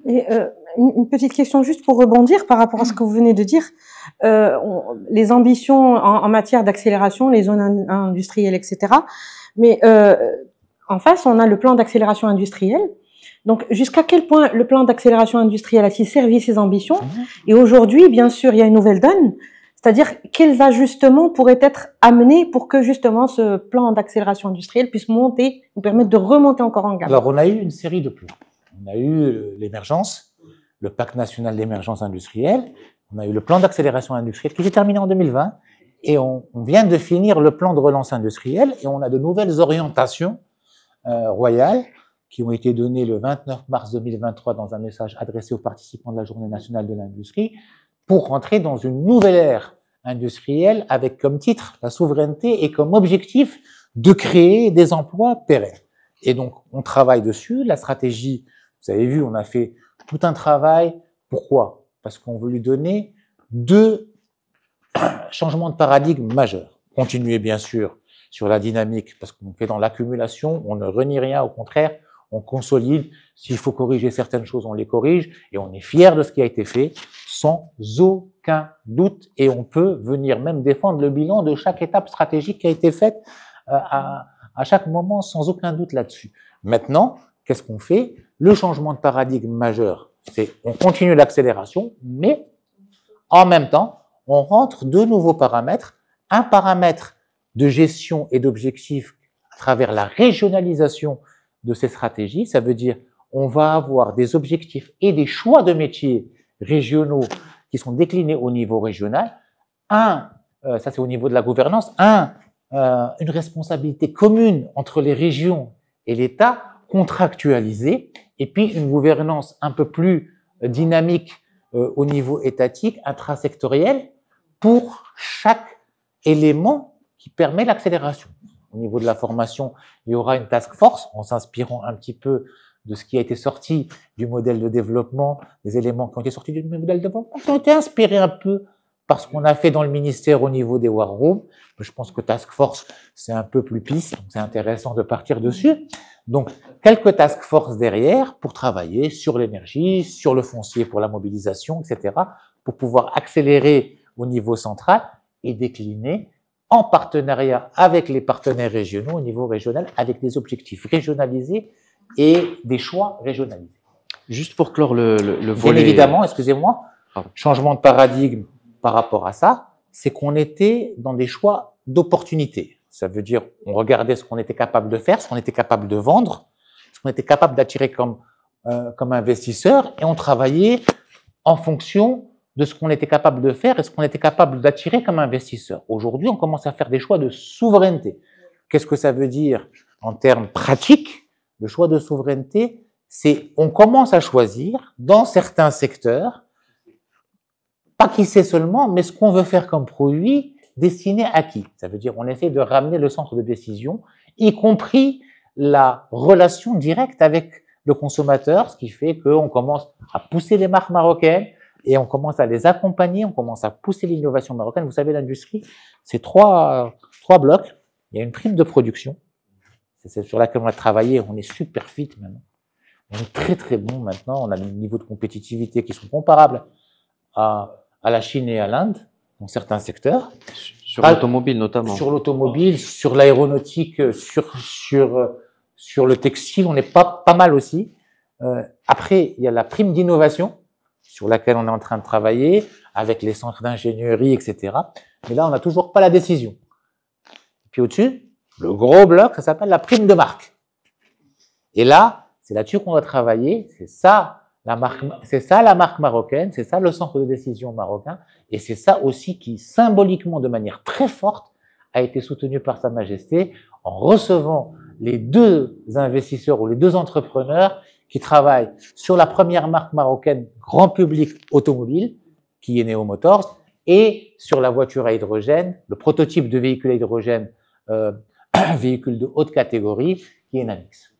Et une petite question juste pour rebondir par rapport à ce que vous venez de dire. Les ambitions en matière d'accélération, les zones industrielles, etc. Mais en face, on a le plan d'accélération industrielle. Donc, jusqu'à quel point le plan d'accélération industrielle a-t-il servi ses ambitions? Et aujourd'hui, bien sûr, il y a une nouvelle donne. C'est-à-dire, quels ajustements pourraient être amenés pour que justement ce plan d'accélération industrielle puisse monter, nous permettre de remonter encore en gamme? Alors, on a eu une série de plans. On a eu l'émergence, le Pacte national d'émergence industrielle, on a eu le plan d'accélération industrielle qui s'est terminé en 2020, et on vient de finir le plan de relance industrielle, et on a de nouvelles orientations royales qui ont été données le 29 mars 2023 dans un message adressé aux participants de la Journée nationale de l'industrie, pour rentrer dans une nouvelle ère industrielle avec comme titre la souveraineté et comme objectif de créer des emplois pérennes. Et donc, on travaille dessus. La stratégie, vous avez vu, on a fait tout un travail. Pourquoi? Parce qu'on veut lui donner 2 changements de paradigme majeurs. Continuer, bien sûr, sur la dynamique, parce qu'on fait dans l'accumulation, on ne renie rien, au contraire, on consolide. S'il faut corriger certaines choses, on les corrige, et on est fier de ce qui a été fait, sans aucun doute, et on peut venir même défendre le bilan de chaque étape stratégique qui a été faite à chaque moment, sans aucun doute là-dessus. Maintenant, qu'est-ce qu'on fait? Le changement de paradigme majeur, c'est on continue l'accélération, mais en même temps, on rentre 2 nouveaux paramètres. Un paramètre de gestion et d'objectifs à travers la régionalisation de ces stratégies. Ça veut dire on va avoir des objectifs et des choix de métiers régionaux qui sont déclinés au niveau régional. Ça c'est au niveau de la gouvernance. Une responsabilité commune entre les régions et l'État, contractualisée, et puis une gouvernance un peu plus dynamique au niveau étatique, intrasectoriel, pour chaque élément qui permet l'accélération. Au niveau de la formation, il y aura une task force en s'inspirant un petit peu de ce qui a été sorti du modèle de développement, des éléments qui ont été sortis du modèle de développement, qui ont été inspirés un peu par ce qu'on a fait dans le ministère au niveau des War Rooms. Je pense que task force, c'est un peu plus pisse, donc c'est intéressant de partir dessus. Donc, quelques task force derrière pour travailler sur l'énergie, sur le foncier pour la mobilisation, etc., pour pouvoir accélérer au niveau central et décliner en partenariat avec les partenaires régionaux au niveau régional, avec des objectifs régionalisés et des choix régionalisés. Juste pour clore le volet… Bien évidemment, excusez-moi, changement de paradigme par rapport à ça, c'est qu'on était dans des choix d'opportunité. Ça veut dire, on regardait ce qu'on était capable de faire, ce qu'on était capable de vendre, ce qu'on était capable d'attirer comme investisseur, et on travaillait en fonction de ce qu'on était capable de faire et ce qu'on était capable d'attirer comme investisseur. Aujourd'hui, on commence à faire des choix de souveraineté. Qu'est-ce que ça veut dire en termes pratiques? Le choix de souveraineté, c'est on commence à choisir dans certains secteurs, pas qui c'est seulement, mais ce qu'on veut faire comme produit destiné à qui? Ça veut dire on essaie de ramener le centre de décision, y compris la relation directe avec le consommateur, ce qui fait qu'on commence à pousser les marques marocaines et on commence à les accompagner, on commence à pousser l'innovation marocaine. Vous savez, l'industrie, c'est trois blocs. Il y a une prime de production, c'est celle sur laquelle on a travaillé, on est super fit maintenant. On est très très bon maintenant, on a des niveaux de compétitivité qui sont comparables à la Chine et à l'Inde, dans certains secteurs. Sur l'automobile notamment. Sur l'automobile, sur l'aéronautique, sur le textile, on est pas mal aussi. Après, il y a la prime d'innovation, sur laquelle on est en train de travailler, avec les centres d'ingénierie, etc. Mais là, on n'a toujours pas la décision. Et puis au-dessus, le gros bloc, ça s'appelle la prime de marque. Et là, c'est là-dessus qu'on va travailler, c'est ça la marque marocaine, c'est ça le centre de décision marocain, et c'est ça aussi qui, symboliquement, de manière très forte, a été soutenu par Sa Majesté en recevant les 2 investisseurs ou les 2 entrepreneurs qui travaillent sur la première marque marocaine grand public automobile, qui est Neo Motors, et sur la voiture à hydrogène, le prototype de véhicule à hydrogène, véhicule de haute catégorie, qui est Namix.